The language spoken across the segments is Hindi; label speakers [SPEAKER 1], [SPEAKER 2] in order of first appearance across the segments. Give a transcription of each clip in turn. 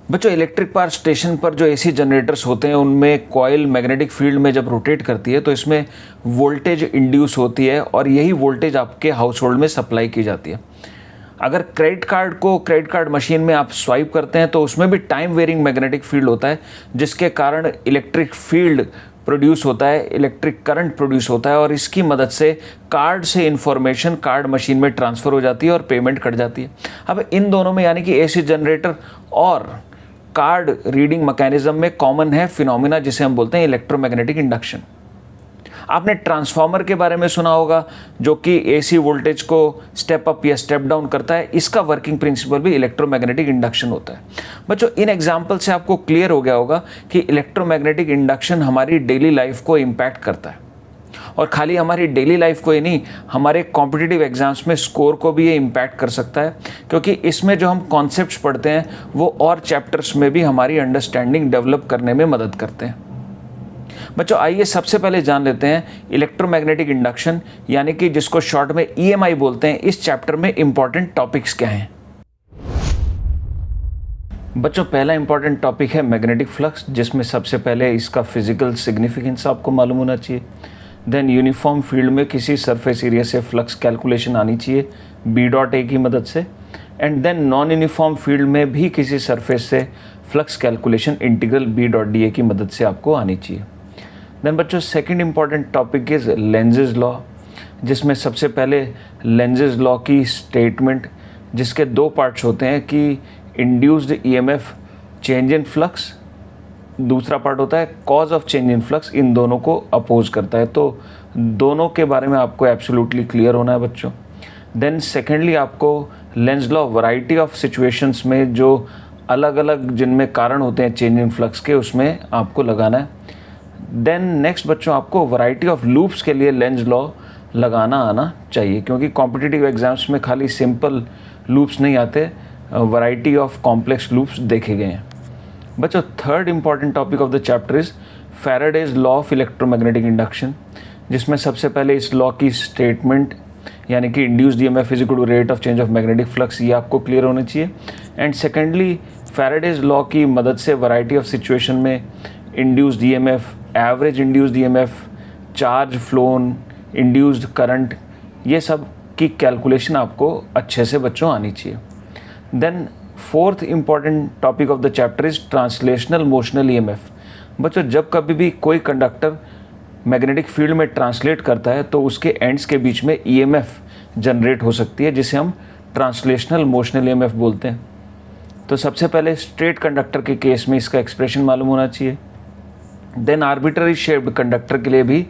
[SPEAKER 1] बच्चों, इलेक्ट्रिक पावर स्टेशन पर जो एसी जनरेटर्स होते हैं उनमें कॉइल मैग्नेटिक फील्ड में जब रोटेट करती है तो इसमें वोल्टेज इंड्यूस होती है और यही वोल्टेज आपके हाउस होल्ड में सप्लाई की जाती है। अगर क्रेडिट कार्ड मशीन में आप स्वाइप करते हैं तो उसमें भी टाइम वेरिंग मैग्नेटिक फील्ड होता है, जिसके कारण इलेक्ट्रिक फील्ड प्रोड्यूस होता है, इलेक्ट्रिक करंट प्रोड्यूस होता है और इसकी मदद से कार्ड से इंफॉर्मेशन कार्ड मशीन में ट्रांसफ़र हो जाती है और पेमेंट कट जाती है। अब इन दोनों में यानी कि एसी जनरेटर और कार्ड रीडिंग मैकेनिज्म में कॉमन है फिनोमिना जिसे हम बोलते हैं इलेक्ट्रोमैग्नेटिक इंडक्शन। आपने ट्रांसफार्मर के बारे में सुना होगा जो कि एसी वोल्टेज को स्टेप अप या स्टेप डाउन करता है। इसका वर्किंग प्रिंसिपल भी इलेक्ट्रोमैग्नेटिक इंडक्शन होता है। बच्चों, इन एग्जाम्पल से आपको क्लियर हो गया होगा कि इलेक्ट्रोमैग्नेटिक इंडक्शन हमारी डेली लाइफ को इम्पैक्ट करता है और खाली हमारी डेली लाइफ को ही नहीं, हमारे कॉम्पिटिटिव एग्जाम्स में स्कोर को भी ये इम्पैक्ट कर सकता है, क्योंकि इसमें जो हम कॉन्सेप्ट्स पढ़ते हैं वो और चैप्टर्स में भी हमारी अंडरस्टैंडिंग डेवलप करने में मदद करते हैं। बच्चों, आइए सबसे पहले जान लेते हैं इलेक्ट्रोमैग्नेटिक इंडक्शन यानी कि जिसको शॉर्ट में EMI बोलते हैं, इस चैप्टर में इंपॉर्टेंट टॉपिक्स क्या हैं। बच्चों, पहला इंपॉर्टेंट टॉपिक है मैग्नेटिक फ्लक्स, जिसमें सबसे पहले इसका फिजिकल सिग्निफिकेंस आपको मालूम होना चाहिए। देन यूनिफॉर्म फील्ड में किसी सरफेस एरिया से फ्लक्स कैलकुलेशन आनी चाहिए B.A की मदद से। And then non uniform field में भी किसी सरफेस से फ्लक्स कैलकुलेशन इंटीग्रल B.DA की मदद से आपको आनी चाहिए। देन बच्चों, second important topic is lenses law, जिसमें सबसे पहले लेंजेज लॉ की स्टेटमेंट, जिसके दो पार्ट्स होते हैं कि induced EMF change in flux, दूसरा पार्ट होता है cause of change in flux. इन दोनों को अपोज करता है, तो दोनों के बारे में आपको एब्सोल्युटली क्लियर होना है बच्चों। देन सेकेंडली आपको Lenz law variety of situations में जो अलग अलग जिनमें कारण होते हैं चेंज इन फ्लक्स के, उसमें आपको लगाना है। देन नेक्स्ट बच्चों, आपको वैरायटी ऑफ लूप्स के लिए लेंज लॉ लगाना आना चाहिए, क्योंकि कॉम्पिटिटिव एग्जाम्स में खाली सिंपल लूप्स नहीं आते, वैरायटी ऑफ कॉम्प्लेक्स लूप्स देखे गए हैं। बच्चों, third important topic of the chapter is Faraday's law of electromagnetic induction, जिसमें सबसे पहले इस लॉ की स्टेटमेंट यानी कि induced EMF is equal to rate of change of magnetic flux, ये आपको क्लियर होनी चाहिए। एंड सेकेंडली, फैराडेज लॉ की मदद से वैरायटी ऑफ सिचुएशन में induced EMF, average induced EMF, charge phloem, induced current, ये सब की कैलकुलेशन आपको अच्छे से बच्चों आनी चाहिए। Then fourth important topic of the chapter is translational motional EMF। बच्चों, जब कभी भी कोई कंडक्टर मैग्नेटिक फील्ड में ट्रांसलेट करता है तो उसके एंड्स के बीच में EMF जनरेट हो सकती है, जिसे हम ट्रांसलेशनल मोशनल EMF बोलते हैं। तो सबसे पहले स्ट्रेट कंडक्टर के केस में इसका एक्सप्रेशन मालूम होना चाहिए। देन आर्बिट्ररी शेप्ड कंडक्टर के लिए भी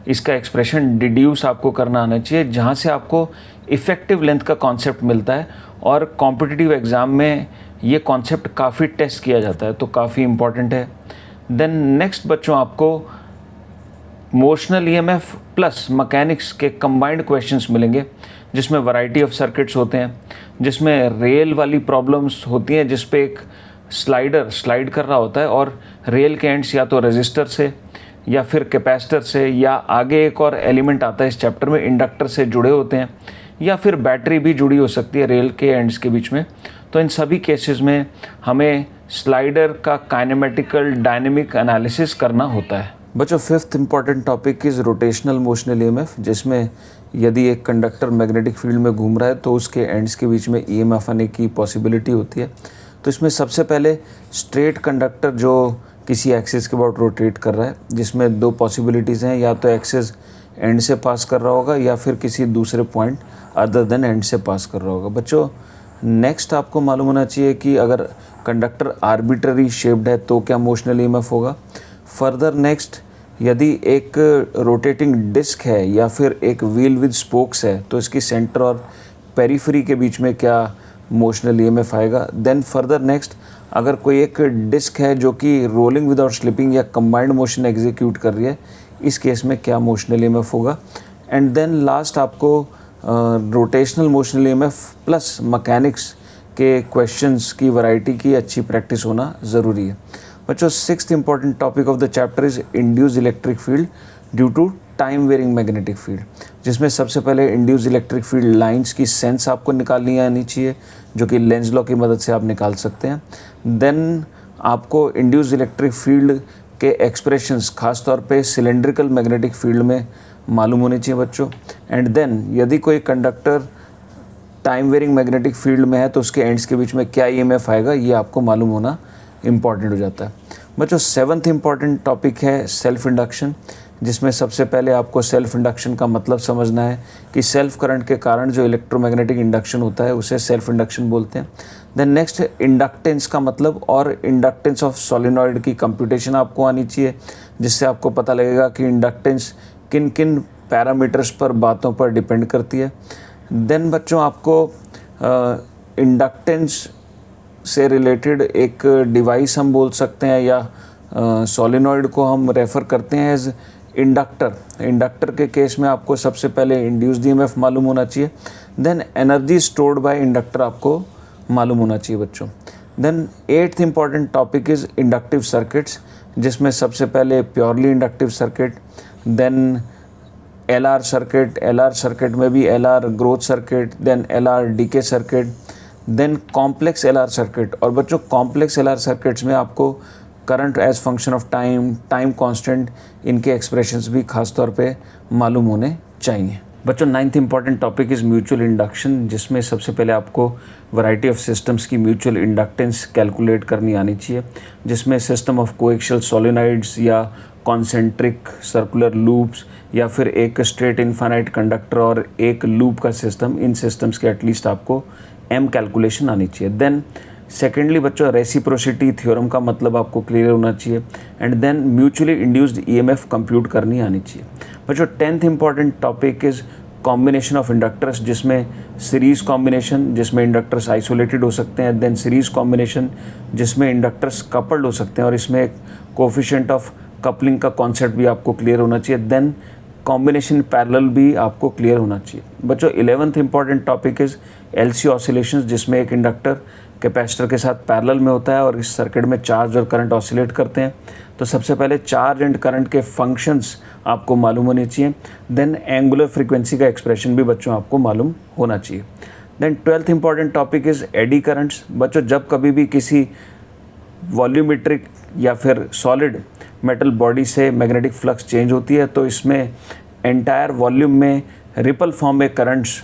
[SPEAKER 1] इसका एक्सप्रेशन डिड्यूस आपको करना आना चाहिए, जहाँ से आपको इफ़ेक्टिव लेंथ का कॉन्सेप्ट मिलता है और कॉम्पिटिटिव एग्ज़ाम में ये कॉन्सेप्ट काफ़ी टेस्ट किया जाता है, तो काफ़ी इम्पॉर्टेंट है। देन नेक्स्ट बच्चों, आपको मोशनल EMF प्लस मैकेनिक्स के कंबाइंड क्वेश्चंस मिलेंगे, जिसमें वैरायटी ऑफ सर्किट्स होते हैं, जिसमें रेल वाली प्रॉब्लम्स होती हैं, जिस पे एक स्लाइडर स्लाइड कर रहा होता है और रेल के एंड्स या तो रेजिस्टर से या फिर कैपेसिटर से, या आगे एक और एलिमेंट आता है इस चैप्टर में इंडक्टर से जुड़े होते हैं, या फिर बैटरी भी जुड़ी हो सकती है रेल के एंड्स के बीच में। तो इन सभी केसेस में हमें स्लाइडर का काइनेमेटिकल डायनेमिक एनालिसिस करना होता है। बच्चों, fifth important topic is rotational motional EMF, जिसमें यदि एक कंडक्टर मैग्नेटिक फील्ड में घूम रहा है तो उसके एंड्स के बीच में EMF आने की पॉसिबिलिटी होती है। तो इसमें सबसे पहले स्ट्रेट कंडक्टर जो किसी एक्सिस के अबाउट रोटेट कर रहा है, जिसमें दो पॉसिबिलिटीज़ हैं, या तो एक्सिस एंड से पास कर रहा होगा या फिर किसी दूसरे पॉइंट अदर देन एंड से पास कर रहा होगा। बच्चों, नेक्स्ट आपको मालूम होना चाहिए कि अगर कंडक्टर आर्बिट्ररी शेप्ड है तो क्या मोशनल EMF होगा। फर्दर नेक्स्ट, यदि एक रोटेटिंग डिस्क है या फिर एक व्हील विद स्पोक्स है तो इसकी सेंटर और पेरीफेरी के बीच में क्या मोशनल EMF आएगा। देन फर्दर नेक्स्ट, अगर कोई एक डिस्क है जो कि रोलिंग विदाउट स्लिपिंग या कंबाइंड मोशन एग्जीक्यूट कर रही है, इस केस में क्या मोशनल EMF होगा। एंड देन लास्ट आपको rotational motional EMF plus mechanics के क्वेश्चंस की वैरायटी की अच्छी प्रैक्टिस होना ज़रूरी है। बच्चों, sixth important topic of the chapter is induced electric field due to time varying magnetic field, जिसमें सबसे पहले इंड्यूस इलेक्ट्रिक फील्ड लाइंस की सेंस आपको निकालनी आनी चाहिए, जो कि लेंज लॉ की मदद से आप निकाल सकते हैं। देन आपको इंड्यूस इलेक्ट्रिक फील्ड के एक्सप्रेशंस खास तौर पे सिलेंड्रिकल मैग्नेटिक फील्ड में मालूम होनी चाहिए बच्चों। एंड देन यदि कोई conductor time varying magnetic field में है तो उसके एंड्स के बीच में क्या ईएमएफ आएगा, ये आपको मालूम होना इम्पॉर्टेंट हो जाता है बच्चों। 7th इम्पॉर्टेंट टॉपिक है सेल्फ इंडक्शन, जिसमें सबसे पहले आपको सेल्फ इंडक्शन का मतलब समझना है कि सेल्फ करंट के कारण जो इलेक्ट्रोमैग्नेटिक इंडक्शन होता है उसे सेल्फ इंडक्शन बोलते हैं। देन नेक्स्ट इंडक्टेंस का मतलब और इंडक्टेंस ऑफ सोलिनॉइड की कंप्यूटेशन आपको आनी चाहिए, जिससे आपको पता लगेगा कि इंडक्टेंस किन किन पैरामीटर्स पर बातों पर डिपेंड करती है। देन बच्चों आपको इंडक्टेंस से रिलेटेड एक डिवाइस हम बोल सकते हैं या सोलिनॉइड को हम रेफ़र करते हैं एज इंडक्टर। इंडक्टर के केस में आपको सबसे पहले इंड्यूस्ड ईएमएफ मालूम होना चाहिए। Then energy stored by inductor आपको मालूम होना चाहिए बच्चों। Then 8th important topic is inductive circuits, जिसमें सबसे पहले purely inductive circuit, then LR circuit, LR circuit में भी LR growth circuit, then LR decay circuit, then complex LR circuit. और बच्चों कॉम्प्लेक्स एलआर सर्किट्स में आपको current as function of time, time constant, इनके एक्सप्रेशंस भी खास तौर पे मालूम होने चाहिए बच्चों। 9th important topic is mutual induction, जिसमें सबसे पहले आपको वैरायटी ऑफ सिस्टम्स की म्यूचुअल इंडक्टेंस कैलकुलेट करनी आनी चाहिए, जिसमें सिस्टम ऑफ कोएक्सियल सोलिनॉइड्स या कॉन्सेंट्रिक सर्कुलर लूप्स या फिर एक स्ट्रेट इनफाइनाइट कंडक्टर और एक लूप का सिस्टम, इन सिस्टम्स के एटलीस्ट आपको एम कैलकुलेशन आनी चाहिए। देन सेकेंडली बच्चों रेसिप्रोसिटी थ्योरम का मतलब आपको क्लियर होना चाहिए। And then mutually induced EMF compute करनी आनी चाहिए बच्चों। 10th important topic is combination of inductors, जिसमें सीरीज़ कॉम्बिनेशन जिसमें इंडक्टर्स आइसोलेटेड हो सकते हैं, देन सीरीज़ कॉम्बिनेशन जिसमें इंडक्टर्स कपल्ड हो सकते हैं और इसमें एक कोफिशिएंट ऑफ कपलिंग का कॉन्सेप्ट भी आपको क्लियर होना चाहिए। देन कॉम्बिनेशन पैरेलल भी आपको क्लियर होना चाहिए बच्चों। 11th important topic is LC oscillations, जिसमें एक इंडक्टर कैपेसिटर के साथ पैरेलल में होता है और इस सर्किट में चार्ज और करंट ऑसिलेट करते हैं। तो सबसे पहले चार्ज एंड करंट के फंक्शंस आपको मालूम होने चाहिए। देन एंगुलर फ्रीक्वेंसी का एक्सप्रेशन भी बच्चों आपको मालूम होना चाहिए। Then 12th important topic is eddy currents बच्चों। जब कभी भी किसी वॉल्यूमेट्रिक या फिर सॉलिड मेटल बॉडी से मैग्नेटिक फ्लक्स चेंज होती है तो इसमें एंटायर वॉल्यूम में रिपल फॉर्म में करंट्स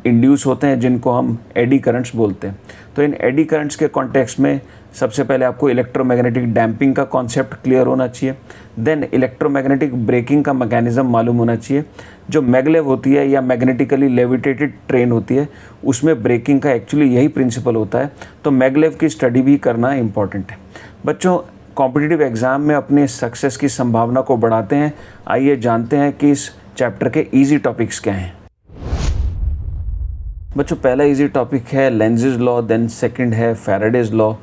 [SPEAKER 1] इंड्यूस होते हैं, जिनको हम एडी करंट्स बोलते हैं। तो इन एडी करंट्स के कॉन्टेक्स्ट में सबसे पहले आपको इलेक्ट्रोमैग्नेटिक डैम्पिंग का कॉन्सेप्ट क्लियर होना चाहिए। देन इलेक्ट्रोमैग्नेटिक ब्रेकिंग का मैकेनिज्म मालूम होना चाहिए। जो मैगलेव होती है या मैग्नेटिकली लेविटेटेड ट्रेन होती है उसमें ब्रेकिंग का एक्चुअली यही प्रिंसिपल होता है, तो मैगलेव की स्टडी भी करना इम्पॉर्टेंट है बच्चों। कॉम्पिटिटिव एग्ज़ाम में अपने सक्सेस की संभावना को बढ़ाते हैं, आइए जानते हैं कि इस चैप्टर के ईजी टॉपिक्स क्या हैं बच्चों। पहला इजी टॉपिक है लेंज़ेस लॉ, देन सेकंड है फैराडेज लॉ।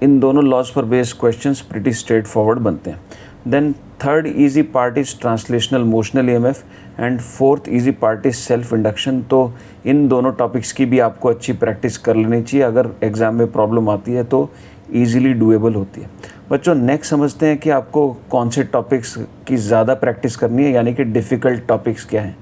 [SPEAKER 1] इन दोनों लॉज पर based questions pretty straightforward बनते हैं। Then third easy part is translational motional EMF and fourth easy part is self induction. तो इन दोनों टॉपिक्स की भी आपको अच्छी प्रैक्टिस कर लेनी चाहिए, अगर एग्ज़ाम में प्रॉब्लम आती है तो ईजिली डूएबल होती है बच्चों। नेक्स्ट समझते हैं कि आपको कौन से टॉपिक्स की ज़्यादा प्रैक्टिस करनी है, यानी कि डिफ़िकल्ट टॉपिक्स क्या हैं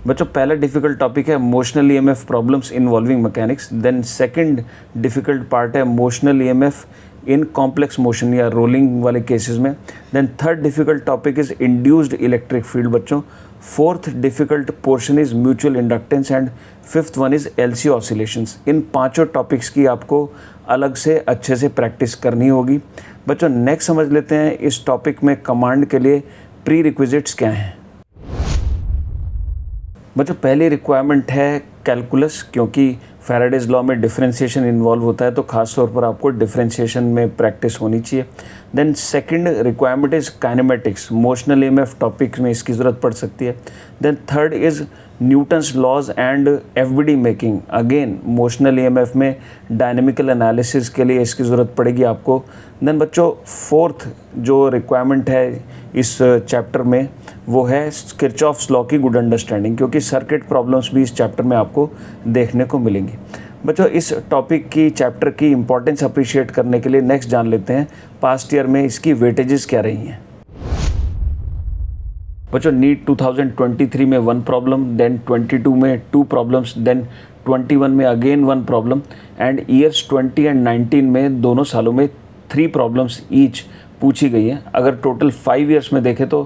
[SPEAKER 1] बच्चों। पहला डिफ़िकल्ट टॉपिक है motional EMF problems involving mechanics. Then second difficult part है motional EMF in complex motion या रोलिंग वाले केसेस में। Then third difficult topic is induced electric field बच्चों। Fourth difficult portion is mutual inductance and fifth one is LC oscillations. इन पांचों टॉपिक्स की आपको अलग से अच्छे से प्रैक्टिस करनी होगी बच्चों। नेक्स्ट समझ लेते हैं इस टॉपिक में कमांड के लिए प्री रिक्विजिट्स क्या हैं बच्चों। पहली रिक्वायरमेंट है कैलकुलस, क्योंकि फैराडेज लॉ में डिफरेंशिएशन इन्वॉल्व होता है तो खास तौर पर आपको डिफरेंशिएशन में प्रैक्टिस होनी चाहिए। Then second requirement is kinematics, motional EMF topics में इसकी ज़रूरत पड़ सकती है। Then third is Newton's laws and FBD making, again motional EMF में डायनेमिकल एनालिसिस के लिए इसकी ज़रूरत पड़ेगी आपको। देन बच्चों फोर्थ जो रिक्वायरमेंट है इस चैप्टर में वो है किरचॉफ्स लॉ की गुड अंडरस्टैंडिंग, क्योंकि सर्किट प्रॉब्लम्स भी इस चैप्टर में आपको देखने को मिलेंगी बच्चों। इस टॉपिक की चैप्टर की इंपॉर्टेंस अप्रिशिएट करने के लिए नेक्स्ट जान लेते हैं पास्ट ईयर में इसकी वेटेजेस क्या रही हैं बच्चों नीट 2023 में 1 प्रॉब्लम, देन 22 में 2 प्रॉब्लम्स, देन 21 में again 1 problem and years 20 and 19 में दोनों सालों में 3 प्रॉब्लम्स ईच पूछी गई हैं। अगर टोटल 5 ईयर्स में देखें तो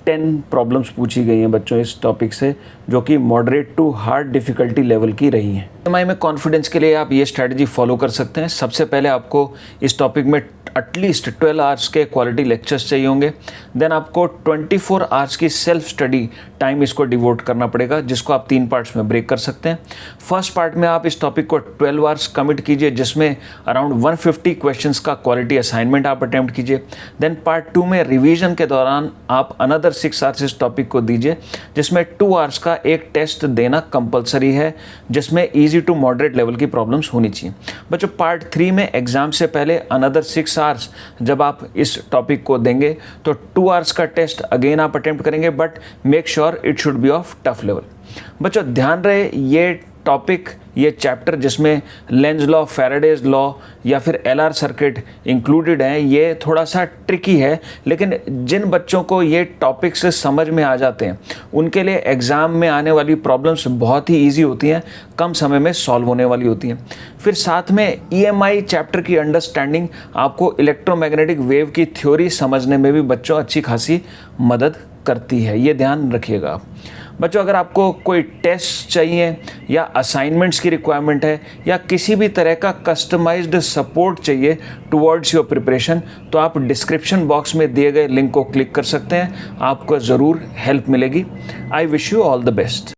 [SPEAKER 1] 10 प्रॉब्लम्स पूछी गई हैं बच्चों इस टॉपिक से, जो कि moderate to hard difficulty level की रही हैं। EMI में कॉन्फिडेंस के लिए आप ये स्ट्रैटेजी फॉलो कर सकते हैं। सबसे पहले आपको इस टॉपिक में एटलीस्ट 12 आवर्स के क्वालिटी लेक्चर्स चाहिए होंगे। देन आपको 24 आवर्स की सेल्फ स्टडी टाइम इसको डिवोट करना पड़ेगा, जिसको आप 3 पार्ट्स में ब्रेक कर सकते हैं। फर्स्ट पार्ट में आप इस टॉपिक को 12 आवर्स कमिट कीजिए, जिसमें अराउंड 150 क्वेश्चंस का क्वालिटी असाइनमेंट आप अटेम्प्ट कीजिए। देन पार्ट 2 में रिवीजन के दौरान आप अनदर 6 आवर्स इस टॉपिक को दीजिए, जिसमें 2 आवर्स का एक टेस्ट देना कंपलसरी है, जिसमें ईजी टू मॉडरेट लेवल की प्रॉब्लम्स होनी चाहिए। बच्चों पार्ट 3 में एग्जाम से पहले अनदर 6 आवर्स जब आप इस टॉपिक को देंगे तो 2 आवर्स का टेस्ट अगेन आप अटेम्प्ट करेंगे, but make sure it should be of tough level. बच्चों ध्यान रहे ये टॉपिक, ये चैप्टर जिसमें लेंज लॉ, फैराडेज लॉ या फिर एलआर सर्किट इंक्लूडेड हैं, ये थोड़ा सा ट्रिकी है, लेकिन जिन बच्चों को ये टॉपिक से समझ में आ जाते हैं उनके लिए एग्ज़ाम में आने वाली प्रॉब्लम्स बहुत ही ईजी होती हैं, कम समय में सॉल्व होने वाली होती हैं। फिर साथ में EMI चैप्टर की अंडरस्टैंडिंग आपको इलेक्ट्रोमैग्नेटिक वेव की थ्योरी समझने में भी बच्चों अच्छी खासी मदद करती है, ये ध्यान रखिएगा आप। बच्चों अगर आपको कोई टेस्ट चाहिए या असाइनमेंट्स की रिक्वायरमेंट है या किसी भी तरह का कस्टमाइज्ड सपोर्ट चाहिए टुवर्ड्स योर प्रिपरेशन, तो आप डिस्क्रिप्शन बॉक्स में दिए गए लिंक को क्लिक कर सकते हैं, आपको ज़रूर हेल्प मिलेगी। I wish you all the best.